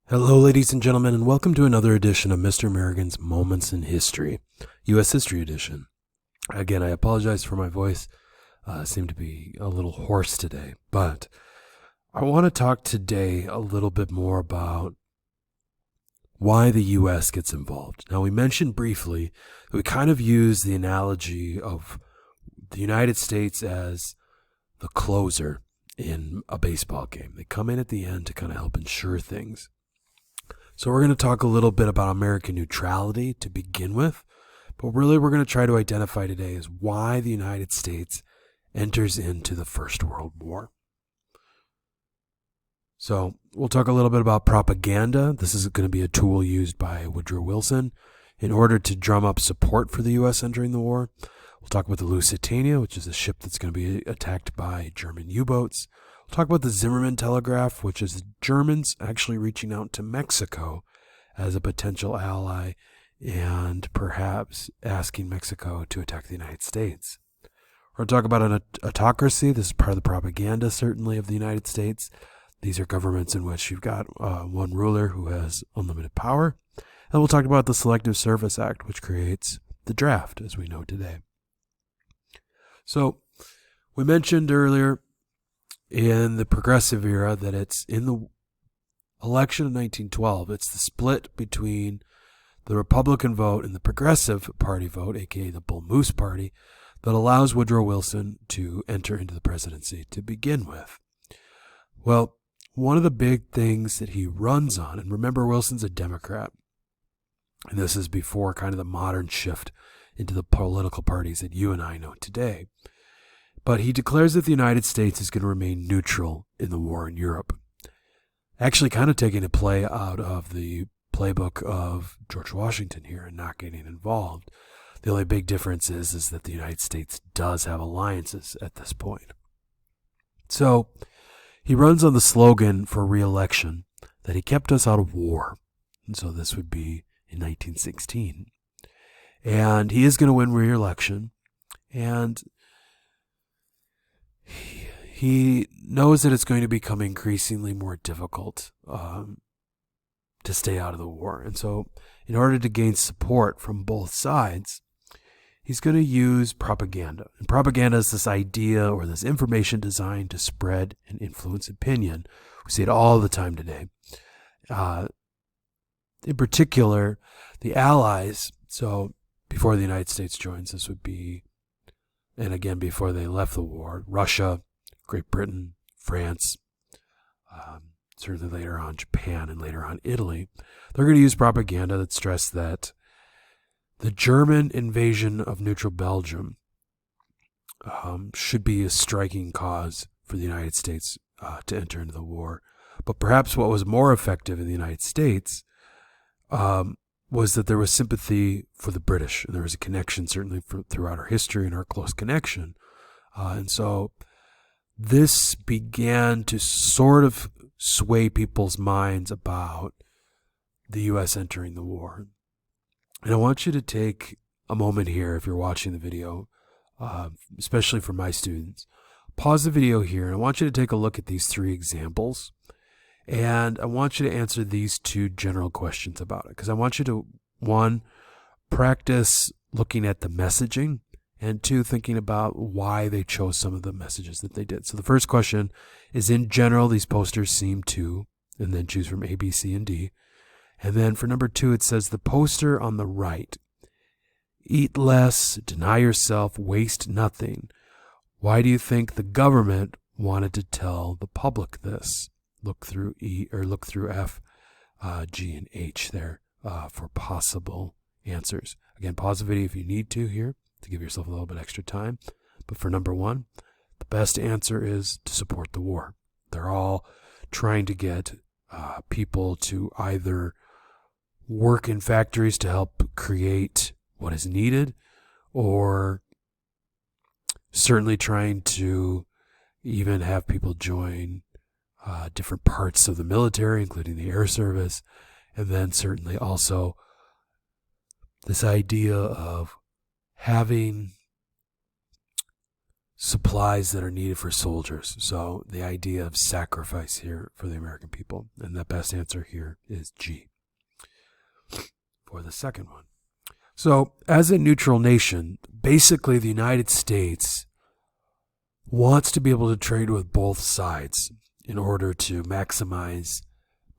Hello, ladies and gentlemen, and welcome to another edition of Mr. American's Moments in History, U.S. History Edition. Again, I apologize for my voice. I seem to be a little hoarse today, but I want to talk today a little bit more about why the U.S. gets involved. Now, we mentioned briefly that we kind of use the analogy of the United States as the closer in a baseball game. They come in at the end to kind of help ensure things. So we're going to talk a little bit about American neutrality to begin with, but really we're going to try to identify today is why the United States enters into the First World War. So we'll talk a little bit about propaganda. This is going to be a tool used by Woodrow Wilson in order to drum up support for the U.S. entering the war. We'll talk about the Lusitania, which is a ship that's going to be attacked by German U-boats. We'll talk about the Zimmerman Telegraph, which is the Germans actually reaching out to Mexico as a potential ally and perhaps asking Mexico to attack the United States. We're going to talk about an autocracy. This is part of the propaganda, certainly, of the United States. These are governments in which you've got one ruler who has unlimited power. And we'll talk about the Selective Service Act, which creates the draft, as we know today. So we mentioned earlier in the progressive era that it's in the election of 1912. It's the split between the Republican vote and the Progressive Party vote, aka the Bull Moose Party, that allows Woodrow Wilson to enter into the presidency to begin with. Well, one of the big things that he runs on, and remember Wilson's a Democrat, and this is before kind of the modern shift into the political parties that you and I know today. But he declares that the United States is going to remain neutral in the war in Europe. Actually kind of taking a play out of the playbook of George Washington here and not getting involved. The only big difference is that the United States does have alliances at this point. So he runs on the slogan for re-election that he kept us out of war. And so this would be in 1916. And he is going to win re-election. And he knows that it's going to become increasingly more difficult to stay out of the war. And so in order to gain support from both sides, he's going to use propaganda. And propaganda is this idea or this information designed to spread and influence opinion. We see it all the time today. In particular, the Allies, so before the United States joins, this would be, and again before they left the war, Russia, Great Britain, France, certainly later on Japan, and later on Italy, they're going to use propaganda that stressed that the German invasion of neutral Belgium should be a striking cause for the United States to enter into the war. But perhaps what was more effective in the United States was that there was sympathy for the British, and there was a connection certainly throughout our history and our close connection. And so this began to sort of sway people's minds about the U.S. entering the war. And I want you to take a moment here, if you're watching the video, especially for my students, pause the video here, and I want you to take a look at these three examples. And I want you to answer these two general questions about it, because I want you to, one, practice looking at the messaging, and two, thinking about why they chose some of the messages that they did. So the first question is, in general, these posters seem to, and then choose from A, B, C, and D. And then for number two, it says the poster on the right, eat less, deny yourself, waste nothing. Why do you think the government wanted to tell the public this? Look through F, G, and H there for possible answers. Again, pause the video if you need to here to give yourself a little bit extra time. But for number one, the best answer is to support the war. They're all trying to get people to either work in factories to help create what is needed, or certainly trying to even have people join different parts of the military, including the air service, and then certainly also this idea of having supplies that are needed for soldiers. So the idea of sacrifice here for the American people. And the best answer here is G for the second one. So as a neutral nation, basically the United States wants to be able to trade with both sides in order to maximize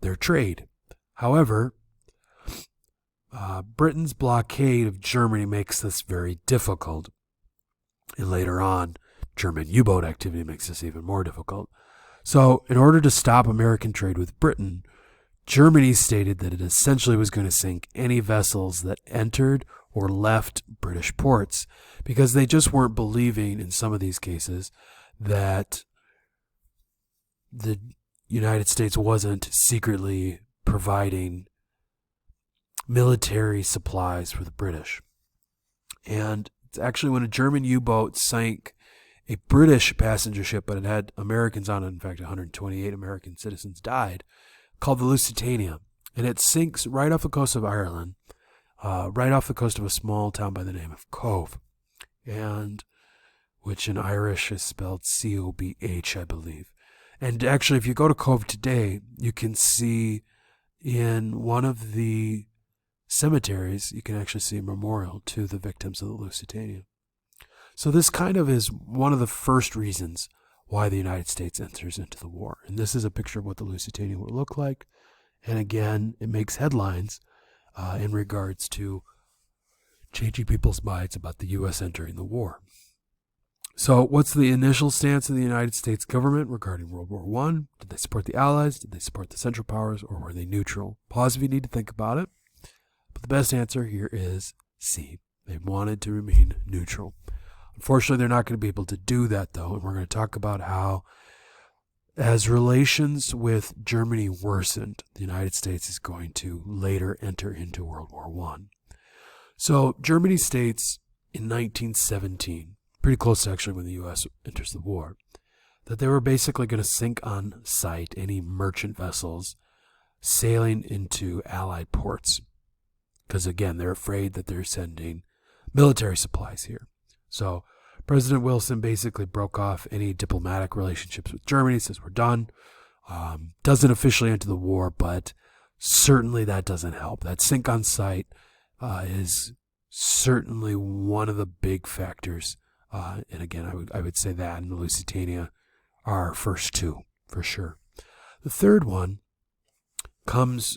their trade. However, Britain's blockade of Germany makes this very difficult. And later on, German U-boat activity makes this even more difficult. So in order to stop American trade with Britain, Germany stated that it essentially was going to sink any vessels that entered or left British ports because they just weren't believing in some of these cases that the United States wasn't secretly providing military supplies for the British. And it's actually when a German U-boat sank a British passenger ship, but it had Americans on it. In fact, 128 American citizens died, called the Lusitania. And it sinks right off the coast of Ireland, right off the coast of a small town by the name of Cove, and which in Irish is spelled C-O-B-H, I believe. And actually, if you go to Cove today, you can see in one of the cemeteries, you can actually see a memorial to the victims of the Lusitania. So this kind of is one of the first reasons why the United States enters into the war. And this is a picture of what the Lusitania would look like. And again, it makes headlines in regards to changing people's minds about the U.S. entering the war. So what's the initial stance of the United States government regarding World War I? Did they support the Allies? Did they support the Central Powers? Or were they neutral? Pause if you need to think about it. But the best answer here is C. They wanted to remain neutral. Unfortunately, they're not going to be able to do that, though. And we're going to talk about how, as relations with Germany worsened, the United States is going to later enter into World War I. So Germany states in 1917, pretty close to actually when the U.S. enters the war, that they were basically going to sink on sight any merchant vessels sailing into Allied ports. Because, again, they're afraid that they're sending military supplies here. So President Wilson basically broke off any diplomatic relationships with Germany, says we're done. Doesn't officially enter the war, but certainly that doesn't help. That sink on sight is certainly one of the big factors. And again, I would say that and the Lusitania are our first two, for sure. The third one comes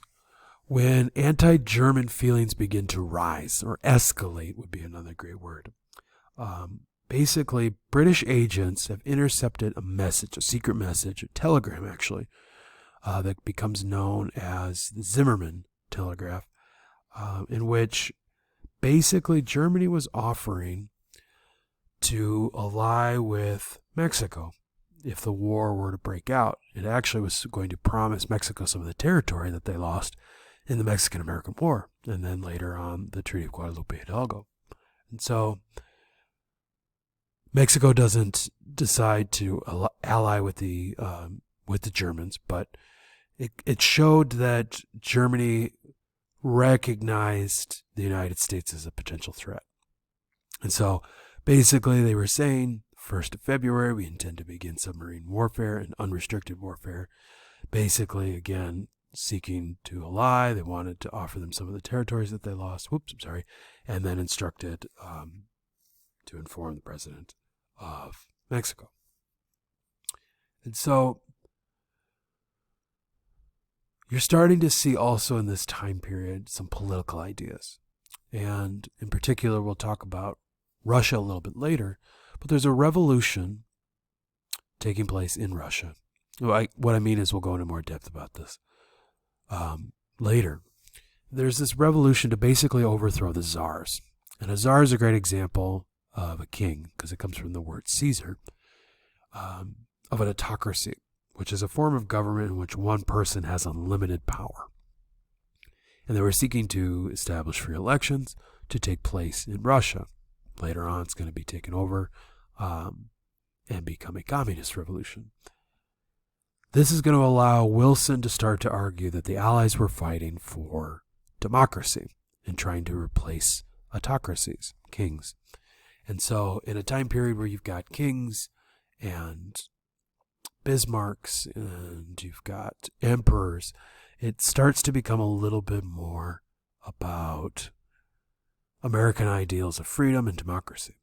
when anti-German feelings begin to rise, or escalate would be another great word. Basically, British agents have intercepted a message, a secret message, a telegram actually, that becomes known as the Zimmerman Telegraph, in which basically Germany was offering to ally with Mexico if the war were to break out. It actually was going to promise Mexico some of the territory that they lost in the Mexican-American War, and then later on the Treaty of Guadalupe Hidalgo. And so Mexico doesn't decide to ally with the Germans, but it showed that Germany recognized the United States as a potential threat. And so basically they were saying, 1st of February, we intend to begin submarine warfare and unrestricted warfare. Basically, again, seeking to ally. They wanted to offer them some of the territories that they lost. And then instructed to inform the president of Mexico. And so you're starting to see also in this time period some political ideas. And in particular, we'll talk about Russia a little bit later, but there's a revolution taking place in Russia. What I mean is we'll go into more depth about this later. There's this revolution to basically overthrow the Tsars. And a Tsar is a great example of a king, because it comes from the word Caesar, of an autocracy, which is a form of government in which one person has unlimited power. And they were seeking to establish free elections to take place in Russia. Later on, it's going to be taken over and become a communist revolution. This is going to allow Wilson to start to argue that the Allies were fighting for democracy and trying to replace autocracies, kings. And so in a time period where you've got kings and Bismarcks and you've got emperors, it starts to become a little bit more about American ideals of freedom and democracy.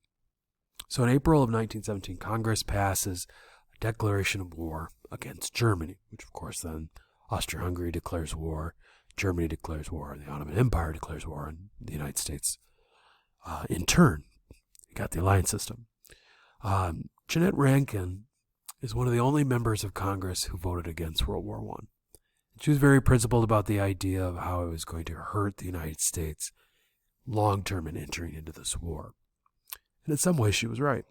So in April of 1917, Congress passes a declaration of war against Germany, which of course then Austria-Hungary declares war, Germany declares war, and the Ottoman Empire declares war, and the United States in turn. You got the alliance system. Jeannette Rankin is one of the only members of Congress who voted against World War I. She was very principled about the idea of how it was going to hurt the United States long-term in entering into this war. And in some ways, she was right.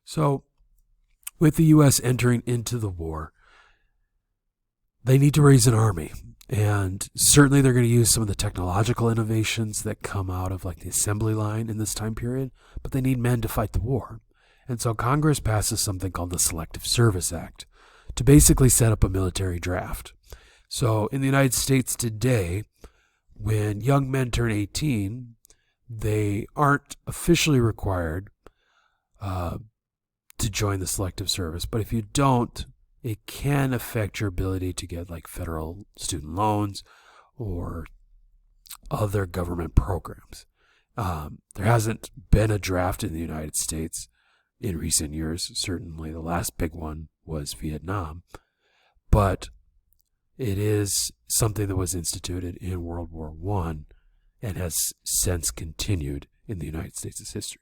So, with the U.S. entering into the war, they need to raise an army. And certainly they're going to use some of the technological innovations that come out of like the assembly line in this time period, but they need men to fight the war. And so Congress passes something called the Selective Service Act to basically set up a military draft. So in the United States today, when young men turn 18, they aren't officially required to join the Selective Service. But if you don't, it can affect your ability to get like federal student loans or other government programs. There hasn't been a draft in the United States in recent years. Certainly the last big one was Vietnam. But it is something that was instituted in World War I and has since continued in the United States' history.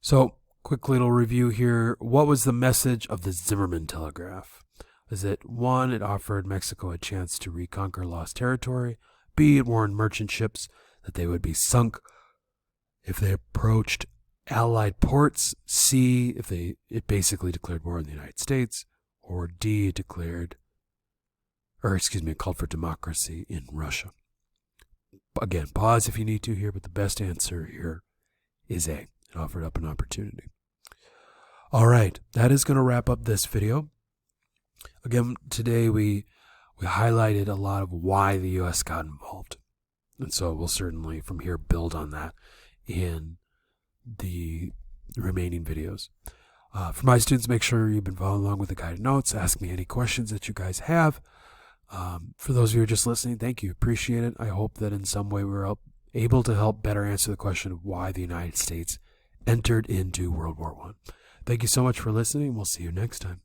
So, quick little review here. What was the message of the Zimmerman Telegraph? Is it 1, it offered Mexico a chance to reconquer lost territory. B, it warned merchant ships that they would be sunk if they approached Allied ports. C, it basically declared war on the United States. Or D, it called for democracy in Russia. Again, pause if you need to here, but the best answer here is A. It offered up an opportunity. All right, that is going to wrap up this video. Again, today we highlighted a lot of why the U.S. got involved. And so we'll certainly from here build on that in the remaining videos. For my students, make sure you've been following along with the guided notes. Ask me any questions that you guys have. For those of you who are just listening, thank you. Appreciate it. I hope that in some way we're able to help better answer the question of why the United States entered into World War I. Thank you so much for listening. We'll see you next time.